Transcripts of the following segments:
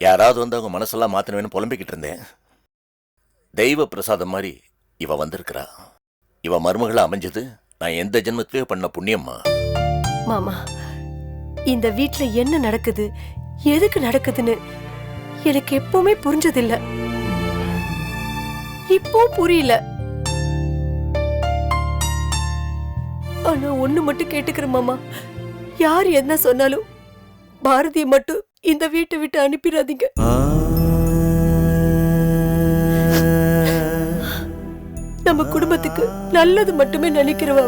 யாராவது வந்து அவங்க மனசெல்லாம் மாத்தணும்னு புலம்பிக்கிட்டு இருந்தேன். தெய்வ பிரசாதம் மாதிரி இவ வந்திருக்கிறா. இவ மருமகளை அமைஞ்சது நான் எந்த ஜென்மத்திலேயே பண்ண புண்ணியம்மா. மாமா, இந்த வீட்ல என்ன நடக்குது, எதுக்கு நடக்குதுன்னு எனக்கு எப்பவுமே புரிஞ்சதில்ல. இப்போ புரியல. ஆனா ஒண்ணு மட்டும் கேட்டுக்கிறேன் மாமா, யார் என்ன சொன்னாலும் பாரதியை மட்டும் இந்த வீட்டை விட்டு அனுப்பிடாதீங்க. நம்ம குடும்பத்துக்கு நல்லது மட்டுமே நினைக்கிறவ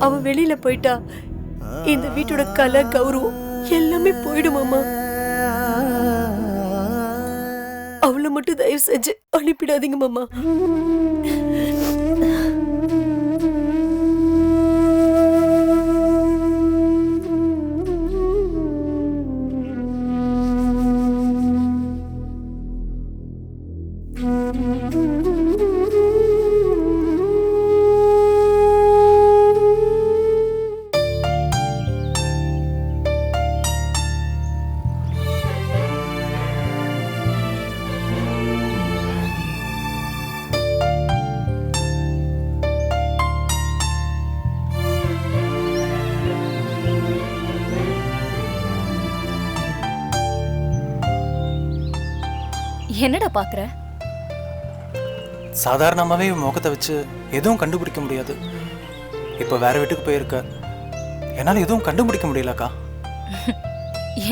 அவ வெளியில போயிட்டா இந்த வீட்டோட கலை கௌரவம் எல்லாமே போயிடுமாமா. அவளை மட்டும் தயவு செஞ்சு அனுப்பிடாதீங்க மாமா. என்னடா பாக்குற? சாதாரணமாவே முகத்தை வச்சு எதுவும் கண்டுபிடிக்க முடியாது. இப்ப வேற வீட்டுக்கு போயிருக்க, என்னால எதுவும் கண்டுபிடிக்க முடியலக்கா.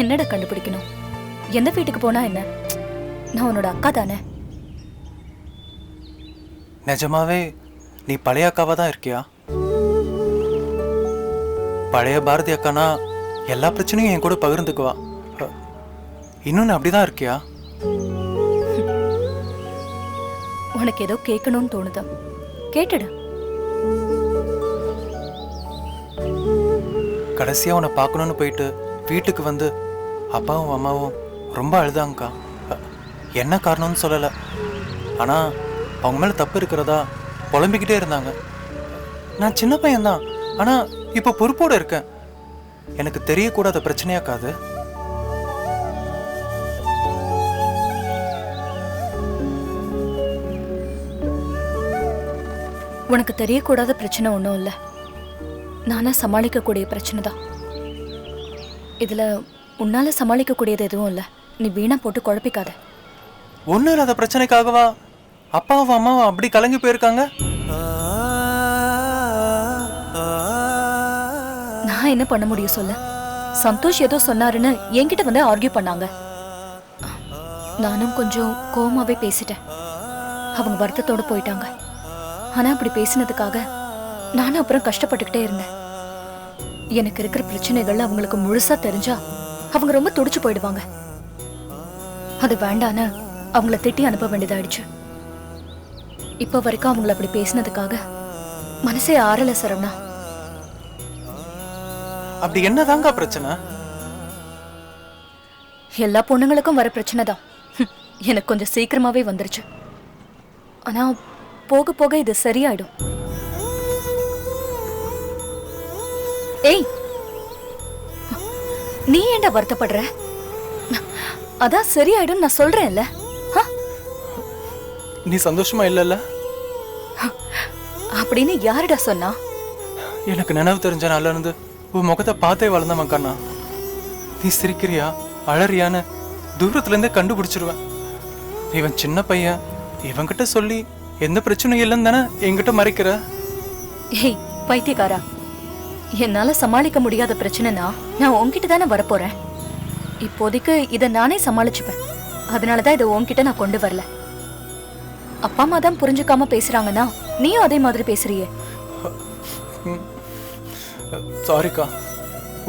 என்னடா கண்டுபிடிக்கணும்? எந்த வீட்டுக்கு போனா என்ன? நான் உன்னோட அக்கா தானே. நிஜமாவே நீ பழைய அக்காவா தான் இருக்கியா? பழைய பாரதி அக்கானா எல்லா பிரச்சனையும் என் கூட பகிர்ந்துக்குவா. இன்னொன்னு அப்படிதான் இருக்கியா? உனக்கு ஏதோ கேட்கணும்னு தோணுதா? கேட்டுடு. கடைசியா உன்னை பார்க்கணும்னு போயிட்டு வீட்டுக்கு வந்து அப்பாவும் அம்மாவும் ரொம்ப அழுதாங்கக்கா. என்ன காரணம்னு சொல்லலை, ஆனா அவங்க மேல தப்பு இருக்கிறதா புலம்பிக்கிட்டே இருந்தாங்க. நான் சின்ன பையன்தான், ஆனா இப்ப பொறுப்போட இருக்கேன். எனக்கு தெரியக்கூடாத பிரச்சனையாக்காது. உனக்கு தெரியக்கூடாத பிரச்சனை ஒன்றும் இல்லை, நானா சமாளிக்கக்கூடிய பிரச்சனை தான். இதுல உன்னால சமாளிக்கக்கூடியது எதுவும் இல்லை. நீ வீணா போட்டு குழப்பிக்காத. ஒன்றும் இல்லாத பிரச்சனைக்காகவா அப்பாவும் அம்மாவும் அப்படி கலங்கி போயிருக்காங்க? நான் என்ன பண்ண முடியும் சொல்லு? சந்தோஷ் ஏதோ சொன்னாருன்னு என்கிட்ட வந்து ஆர்கியூ பண்ணாங்க. நானும் கொஞ்சம் கோவமாவே பேசிட்டேன். அவங்க வருத்தத்தோட போயிட்டாங்க. ஆனா அப்படி பேசினதுக்காக நானும் அப்புறம் கஷ்டப்பட்டுக்கிட்டே இருந்தேன். எனக்கு இருக்கிற பிரச்சனைகள் அவங்களுக்கு முழுசா தெரிஞ்சா அவங்க ரொம்ப துடிச்சு போயிடுவாங்க. அது வேண்டான்னு அவங்கள திட்டி அனுப்ப வேண்டியதாயிடுச்சு. இப்ப வரைக்கும் அவங்கள அப்படி பேசினதுக்காக மனசே ஆறல சரவணா. அப்படி என்னதாங்க பிரச்சனை? எல்லா பொண்ணுங்களுக்கும் வர பிரச்சனை தான். எனக்கு கொஞ்சம் சீக்கிரமாவே வந்துருச்சு. ஆனா போக போக இது சரியாயிடும். ஏய், நீ ஏன்டா வருத்தப்படுற? அதான் சரியாயிடும் நான் சொல்றேன்ல. நீ சந்தோஷமா இல்லல்ல? அப்படின்னு யாருடா சொன்னா? எனக்கு நினைவு தெரிஞ்ச நாள்ல இருந்து உன் முகத்தை பார்த்தே வளர்ந்தவன் கண்ணா. நீ சிரிக்கிறியா அழறியான்னு தூரத்துல இருந்தே கண்டுபிடிச்சிருவேன். இவன் சின்ன பையன், இவன்கிட்ட சொல்லி எந்த பிரச்சனையும் இல்லைன்னு தானே என்கிட்ட மறைக்கிற? ஏய் பைத்தியக்காரா, என்னால சமாளிக்க முடியாத பிரச்சனைனா நான் உன்கிட்ட தானே வரப்போறேன். இப்போதைக்கு இதை நானே சமாளிச்சுப்பேன். அதனாலதான் இதை உன்கிட்ட நான் கொண்டு வரல. அப்பா அம்மா தான் புரிஞ்சுக்காம பேசுறாங்கன்னா நீயும் அதே மாதிரி பேசுறியே. சாரிக்கா,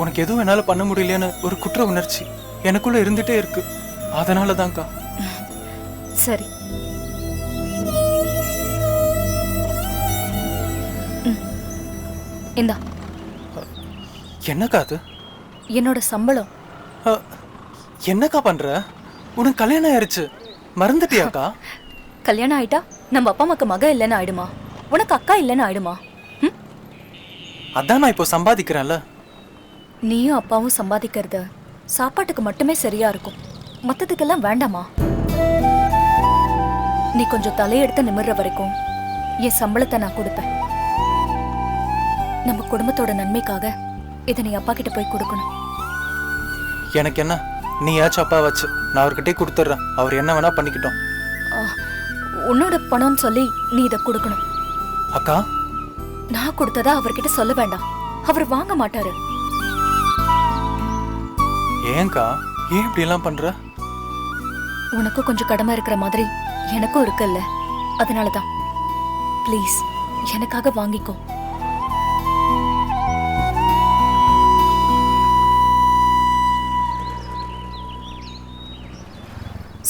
உனக்கு எதுவும் என்னால பண்ண முடியலையான்னு ஒரு குற்ற உணர்ச்சி எனக்குள்ள இருந்துட்டே இருக்கு. அதனாலதான்க்கா. சரி, இந்தா. என்னக்கா அது? என்னோட சம்பளம். என்னக்கா பண்ற? உனக்கு கல்யாணம் ஆயிருச்சு, மறந்துட்டியாக்கா? கல்யாணம் ஆயிட்டா நம்ம அப்பா அம்மாக்கு மக இல்லைன்னு ஆயிடுமா? உனக்கு அக்கா இல்லைன்னு ஆயிடுமா? அதான் நான் இப்போ சம்பாதிக்கிறேன்ல. நீயும் அப்பாவும் சம்பாதிக்கிறத சாப்பாட்டுக்கு மட்டுமே சரியா இருக்கும். மத்ததுக்கெல்லாம் வேண்டாமா? நீ கொஞ்சம் தலையெடுத்து நிமிர்ற வரைக்கும் என் சம்பளத்தை நான் கொடுப்பேன். நம்ம குடும்பத்தோட நன்மைக்காக இதை நீ அப்பா கிட்ட போய் கொடுக்கணும். எனக்கு என்ன, நீ ஏச்சும் அப்பா வச்சு நான் அவர்கிட்டே கொடுத்துட்றேன். அவர் என்ன வேணா பண்ணிக்கிட்டோம். உன்னோட பணம்னு சொல்லி நீ இதை கொடுக்கணும். அக்கா, நான் கொடுத்ததா அவர்கிட்ட சொல்ல வேண்டாம். அவர் வாங்க மாட்டாரு. ஏன்க்கா ஏன் இப்படி எல்லாம் பண்ற? உனக்கும் கொஞ்சம் கடமை இருக்கிற மாதிரி எனக்கும் இருக்குல்ல, அதனாலதான். ப்ளீஸ் எனக்காக வாங்கிக்கோ.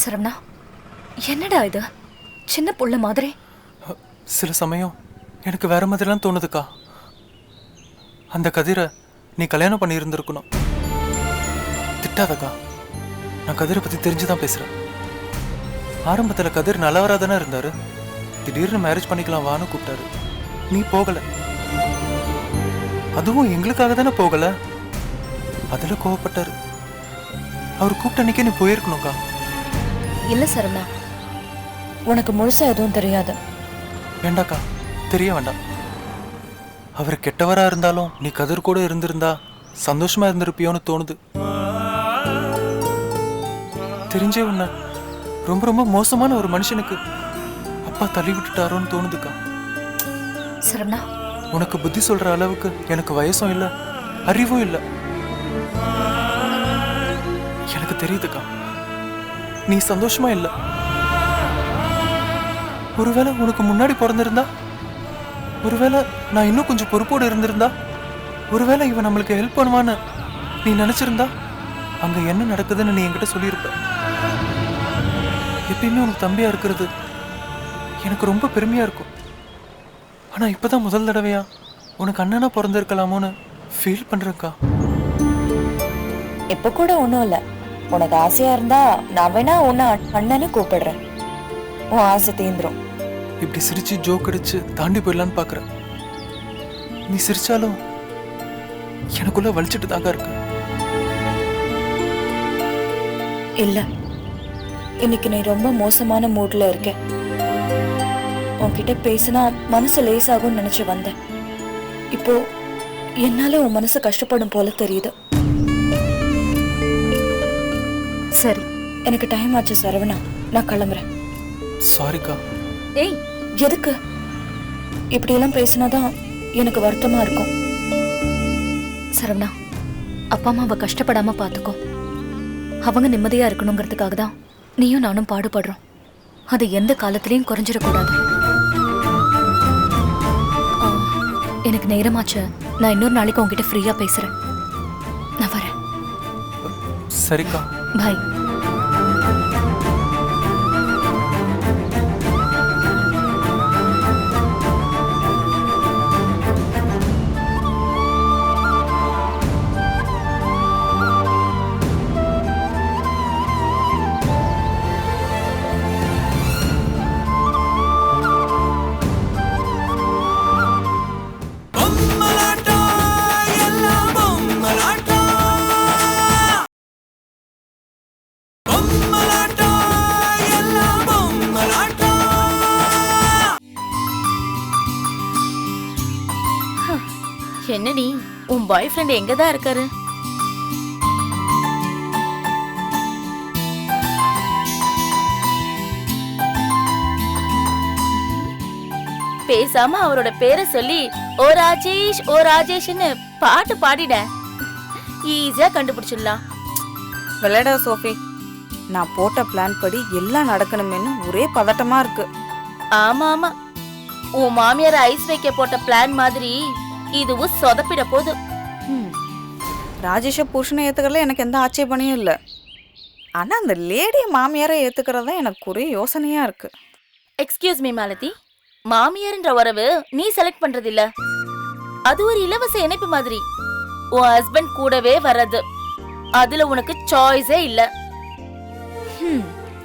சரவணா, என்னடா இது சின்ன புள்ள மாதிரி? சில சமயம் எனக்கு வேற மாதிரிலாம் தோணுதுக்கா. அந்த கதிரை நீ கல்யாணம் பண்ணி இருந்திருக்கணும். திட்டாதக்கா, நான் கதிரை பத்தி தெரிஞ்சுதான் பேசுறேன். ஆரம்பத்துல கதிர் நல்லவரா தானே இருந்தாரு. திடீர்னு மேரேஜ் பண்ணிக்கலாம் வான்னு கூப்பிட்டாரு. நீ போகல. அதுவும் எங்களுக்காக தானே போகல. அதுல கோவப்பட்டாரு. அவர் கூப்பிட்ட அன்னைக்கே நீ போயிருக்கணும்க்கா. இல்ல சரவணா, உனக்கு முழுசா எதுவும் தெரியாது. வேண்டாக்கா, தெரிய வேண்டாம். அவர் கெட்டவரா இருந்தாலும் நீ கதிர் கூட இருந்திருந்தா சந்தோஷமா இருந்திருப்பியோன்னு தோணுது. தெரிஞ்சே உன்ன ரொம்ப ரொம்ப மோசமான ஒரு மனுஷனுக்கு அப்பா தள்ளி விட்டுட்டாரோன்னு தோணுதுக்கா. சரவணா, உனக்கு புத்தி சொல்ற அளவுக்கு எனக்கு வயசும் இல்ல, அறிவும் இல்ல. எனக்கு தெரியுதுக்கா, நீ சந்தோஷமா இல்ல. ஒருவேளை உனக்கு முன்னாடி பிறந்திருந்தா, ஒருவேளை நான் இன்னும் கொஞ்சம் பொறுப்போடு இருந்திருந்தா, ஒருவேளை இவன் நம்மளுக்கு ஹெல்ப் பண்ணுவான்னு நீ நினைச்சிருந்தா, அங்க என்ன நடக்குதுன்னு நீ என்கிட்ட சொல்லியிருப்ப. எப்பயுமே உனக்கு தம்பியா இருக்கிறது எனக்கு ரொம்ப பெருமையா இருக்கும். ஆனா இப்பதான் முதல் தடவையா உனக்கு அண்ணனா பிறந்திருக்கலாமோன்னு ஃபீல் பண்றேன்க்கா. இப்ப கூட ஒண்ணும் இல்ல. உனக்கு ஆசையா இருந்தா நான் வேணா உன்னை அண்ணன்னு கூப்பிடுறேன். உன் ஆசை தீந்துரும். இப்படி சிரிச்சு ஜோக் அடிச்சு தாண்டி போயிடலான்னு பாக்குறேன். நீ சிரிச்சாலும் எனக்குள்ள வலிச்சிட்டு தாங்க இருக்கு. இல்ல, இன்னைக்கு நீ ரொம்ப மோசமான மூட்ல இருக்க. உன்கிட்ட பேசினா மனசு லேசாகும்னு நினைச்சு வந்தேன். இப்போ என்னால உன் மனசு கஷ்டப்படும் போல தெரியுது. சரி, எனக்கு டைம் ஆச்சு சரவணா, நான் கிளம்புறேன். சாரிக்கா. ஏய், எதுக்கு இப்படி எல்லாம் பேசினாதான் எனக்கு வருத்தமா இருக்கும். சரவணா, அப்பா அம்மாவை கஷ்டப்படாம பாத்துக்கோ. அவங்க நிம்மதியா இருக்கணுங்கிறதுக்காக தான் நீயும் நானும் பாடுபடுறோம். அது எந்த காலத்திலயும் குறைஞ்சிடக்கூடாது. எனக்கு நேரமாச்சு. நான் இன்னொரு நாளைக்கு உங்ககிட்ட ஃப்ரீயா பேசுறேன். நான் வரேன். சரிக்கா. பாய். என்னடி, உன் பாய் ஃப்ரெண்ட் எங்கதான் இருக்காரு? பேசாம அவரோட பேரை சொல்லி ஓ ராஜேஷ் ஓ ராஜேஷ்னு பாட்டு பாடிட. ஈஸியா கண்டுபிடிச்சிடலாம். விளையாட சோஃபி, நான் போட்ட பிளான் படி எல்லாம் நடக்கணுமேனு ஒரே பதட்டமா இருக்கு. ஆமா ஆமா, உன் மாமியார் ஐஸ் வைக்க போட்ட பிளான் மாதிரி இதுவும் சொதப்பிட போகுது. ராஜேஷ புருஷனை ஏத்துக்கிறதுல எனக்கு எந்த ஆட்சேபனையும் இல்லை. ஆனா அந்த லேடிய மாமியாரை ஏத்துக்கிறது தான் எனக்கு ஒரே யோசனையா இருக்கு. எக்ஸ்கியூஸ் மீ மாலதி, மாமியார்ன்ற உறவு நீ செலக்ட் பண்றது இல்ல. அது ஒரு இலவச இணைப்பு மாதிரி. உன் ஹஸ்பண்ட் கூடவே வர்றது, அதுல உனக்கு சாய்ஸே இல்ல.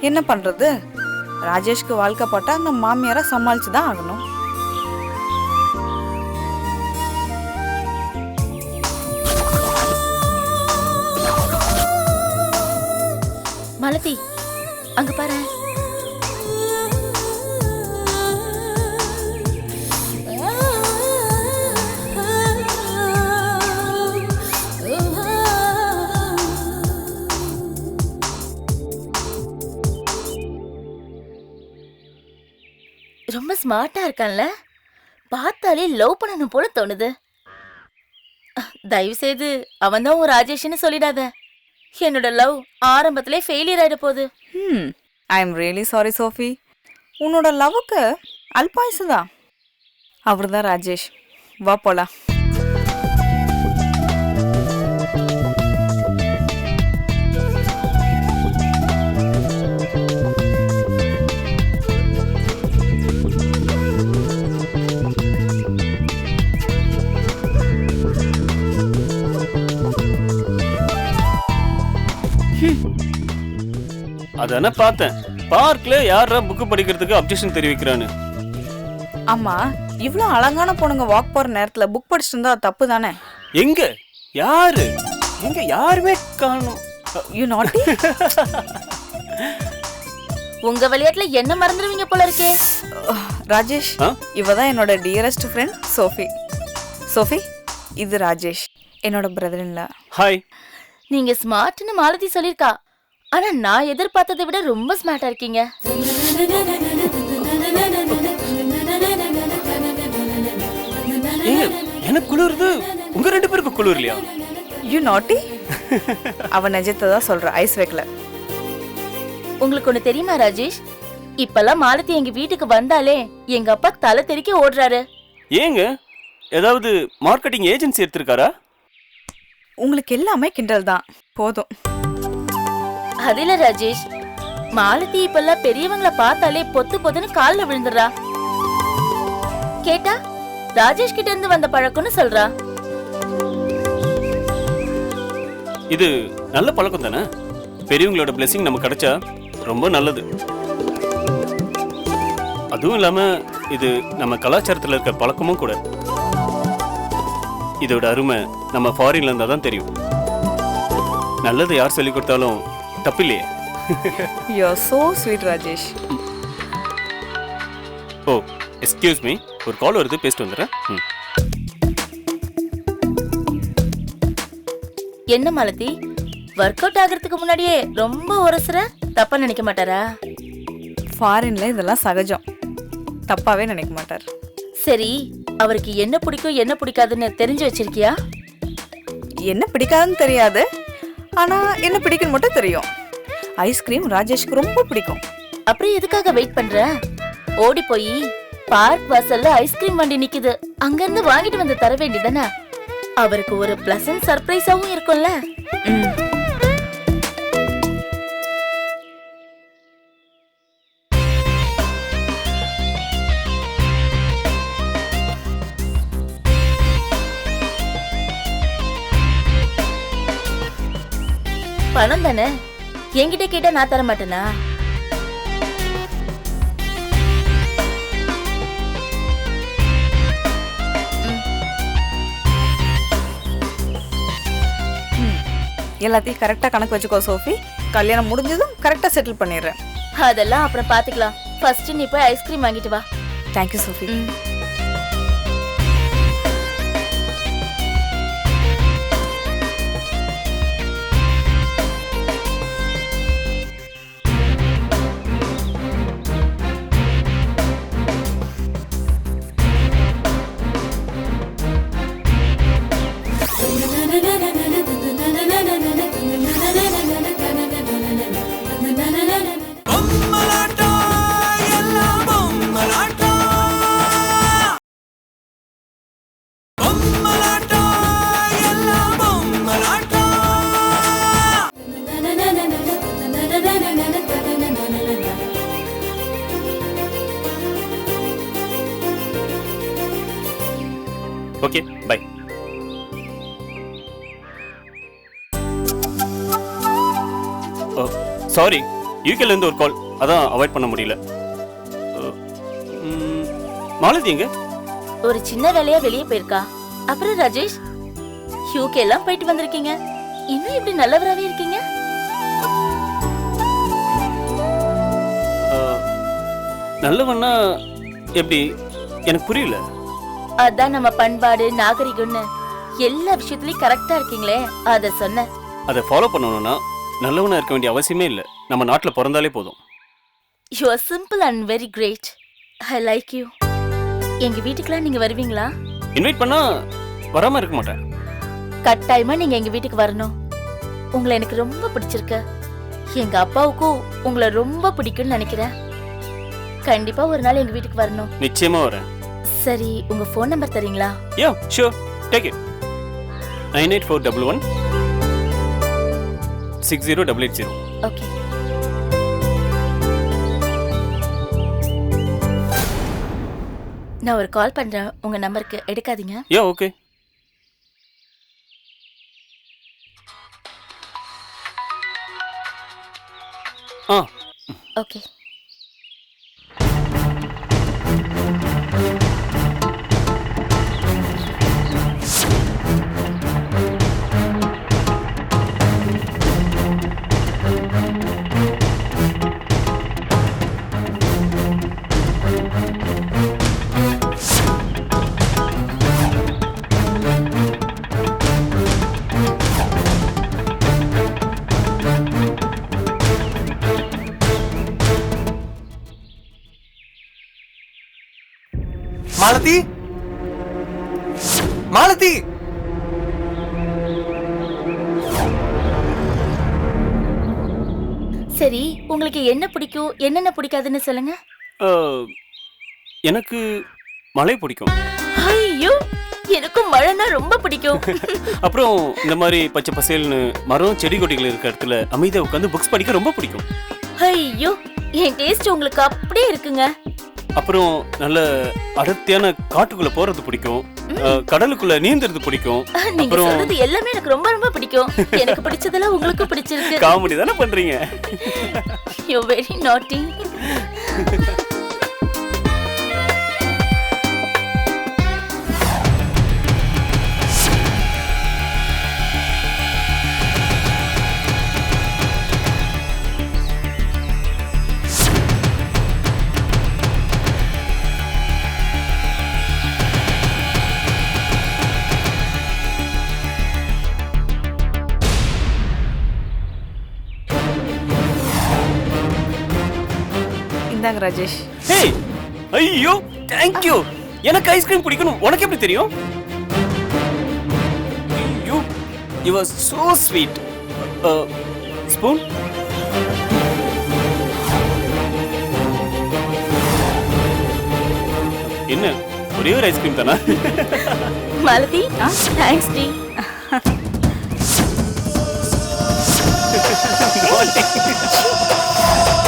என்ன பண்றது? ராஜேஷ்க்கு வாழ்க்கைப்பட்ட அந்த மாமியாரை சமாளிச்சுதான் ஆகணும். மாலதி, அங்க பாரு. ரொம்ப ஸ்மார்ட்டா இருக்கான்ல, பார்த்தாலே லவ் பண்ணணும் போல தோணுது. தயவு செய்து அவன் தான் ஒரு ராஜேஷ்னு சொல்லிடாத. என்னோட லவ் ஆரம்பத்திலே ஃபெயிலியர் ஆயிட போகுது. I am really sorry Sophie. உன்னோட லவ்வுக்கு அல்பாயுசு தான். அவர் தான் ராஜேஷ். வா போலாம். அதானே பார்த்தேன். பார்க்ல யாரா புக்கு படிக்கிறதுக்கு அப்ஜெக்ஷன் தெரிவிக்கிறான்னு. ஆமா, இவ்வளோ அழகான பொண்ணுங்க வாக் போற நேரத்துல புக் படிச்சுட்டு இருந்தா தப்பு தானே? எங்க யாரு? எங்க யாருமே காணோம். யூ நாட்டி. உங்க விளையாட்டுல என்ன மறந்துடுவீங்க போல இருக்கே. ராஜேஷ், இவ தான் என்னோட டியரஸ்ட் ஃப்ரெண்ட் சோஃபி. சோஃபி, இது ராஜேஷ், என்னோட பிரதர் இல்ல. ஹாய். நீங்க ஸ்மார்ட்னு மாலதி சொல்லிருக்கா, ஆனா நான் எதிர்பார்த்ததை விட ரொம்ப ஸ்மார்ட்டா இருக்கீங்க. எனக்கு குளிருது, உங்க ரெண்டு பேருக்கு குளிர் இல்லையா? யூ நாட்டி. அவன் நிஜத்தை தான் சொல்ற, ஐஸ் வைக்கல. உங்களுக்கு ஒண்ணு தெரியுமா ராஜேஷ், இப்பெல்லாம் மாலதி எங்க வீட்டுக்கு வந்தாலே எங்க அப்பா தலை தெறிக்க ஓடுறாரு. ஏங்க ஏதாவது மார்க்கெட்டிங் ஏஜென்சி எடுத்திருக்காரா? உங்களுக்கு எல்லாமே கிண்டல் தான், போதும். அது இல்ல ராஜேஷ், மாலதி இப்பெல்லாம் பெரியவங்களை பார்த்தாலே பொத்து பொத்துன்னு கால்ல விழுந்துடுறா. கேட்டா ராஜேஷ் கிட்ட இருந்து வந்த பழக்கம்னு சொல்றா. இது நல்ல பழக்கம் தானே. பெரியவங்களோட பிளெஸிங் நமக்கு கிடைச்சா ரொம்ப நல்லது. அதுவும் இல்லாம இது நம்ம கலாச்சாரத்துல இருக்க பழக்கமும் கூட. இதோட அருமை நம்ம ஃபாரின்ல இருந்தா தான் தெரியும். நல்லது யார் சொல்லி கொடுத்தாலும் தப்பில்லையே. You are so sweet Rajesh. Oh excuse me, ஒரு கால் வருது, பேசிட்டு வந்துடுறேன். என்ன மாலதி, ஒர்க் அவுட் ஆகிறதுக்கு முன்னாடியே ரொம்ப உரசுற, தப்பா நினைக்க மாட்டாரா? ஃபாரின்ல இதெல்லாம் சகஜம், தப்பாவே நினைக்க மாட்டார். சரி, அவருக்கு என்ன பிடிக்கும் என்ன பிடிக்காதுன்னு தெரிஞ்சு வச்சிருக்கியா? என்ன பிடிக்காதுன்னு தெரியாது, ஆனா என்ன பிடிக்குன்னு மட்டும் தெரியும். ஐஸ்கிரீம் ராஜேஷ்க்கு ரொம்ப பிடிக்கும். அப்புறம் எதுக்காக வெயிட் பண்ற? ஓடி போய் பார்க் வாசல்ல ஐஸ்கிரீம் வண்டி நிக்குது, அங்க இருந்து வாங்கிட்டு வந்து தர வேண்டியதானே? அவருக்கு ஒரு பிளசன்ட் சர்ப்ரைஸாவும் இருக்கும்ல. பணம் தானே, என்கிட்ட கேட்டா நான் தர மாட்டேனா? எல்லாத்தையும் கரெக்டா கணக்கு வச்சுக்கோ சோஃபி. கல்யாணம் முடிஞ்சதும் கரெக்டா செட்டில் பண்ணிடுறேன். அதெல்லாம் அப்புறம் பாத்துக்கலாம். ஃபர்ஸ்ட் நீ போய் ஐஸ்கிரீம் வாங்கிட்டு வா. Thank you Sophie. Okay bye. Sorry, யூகேல இருந்து ஒரு கால், அதான் அவாய்ட் பண்ண முடியல. மாலதி எங்க? ஒரு சின்ன வேலையா வெளியே போயிருக்கா. அப்புறம் ராஜேஷ், யூகே எல்லாம் போயிட்டு வந்திருக்கீங்க, இன்னும் இப்படி நல்லவராவே இருக்கீங்க. நல்லவன்னா எப்படி எனக்கு புரியல. அதான் நம்ம பண்பாடு நாகரிகம்னு எல்லா விஷயத்துலயும் கரெக்டா இருக்கீங்களே அத சொன்ன. அதை ஃபாலோ பண்ணணும்னா நல்லவனா இருக்க வேண்டிய அவசியமே இல்லை. நம்ம நாட்டில் பிறந்தாலே போதும். You are simple and very great. I like you. எங்க வீட்டுக்குலாம் நீங்க வருவீங்களா? இன்வைட் பண்ணா வராம இருக்க மாட்டேன். கட்டாயமா நீங்க எங்க வீட்டுக்கு வரணும். உங்களை எனக்கு ரொம்ப பிடிச்சிருக்கு. எங்க அப்பாவுக்கும் உங்களை ரொம்ப பிடிக்கும்னு நினைக்கிறேன். கண்டிப்பா ஒரு நாள் எங்க வீட்டுக்கு வரணும். நிச்சயமா வரேன். சரி, உங்க ஃபோன் நம்பர் தரீங்களா? Yeah sure, take it. 9841 60880. Okay. நான் ஒரு கால் பண்றேன் உங்க நம்பருக்கு, எடுக்காதீங்க. Yeah okay. Ah okay. Malathi, Malathi. சரி, உங்களுக்கு என்ன பிடிக்கும் என்னென்ன பிடிக்காதுன்னு சொல்லுங்க. எனக்கு மழை பிடிக்கும். ஐயோ, எனக்கும் மழைனா ரொம்ப பிடிக்கும். அப்புறம் இந்த மாதிரி பச்சை பசேல்னு மரம் செடி கொடிகள் இருக்க இடத்துல அமைதியா உட்காந்து புக்ஸ் படிக்க ரொம்ப பிடிக்கும். ஐயோ, என் டேஸ்ட் உங்களுக்கு அப்படியே இருக்குங்க. அப்புறம் நல்ல அடர்த்தியான காட்டுக்குள்ள போறது பிடிக்கும். கடலுக்குள்ள நீந்துறது பிடிக்கும். நீங்க சொல்றது எல்லாமே எனக்கு ரொம்ப ரொம்ப பிடிக்கும். எனக்கு பிடிச்சதெல்லாம் உங்களுக்கு பிடிச்சிருக்கு. காமெடி தானே பண்றீங்க. You very naughty. இந்தாங்க ராஜேஷ். ஹேய், ஐயோ தேங்க் யூ. எனக்கு ஐஸ்கிரீம் பிடிக்கணும். உனக்கு எப்படி தெரியும்? ஐயோ, you are so sweet. Spoon. என்ன ஒரே ஒரு ஐஸ்கிரீம் தானா? மாலதி, தேங்க்ஸ் டி. Morning.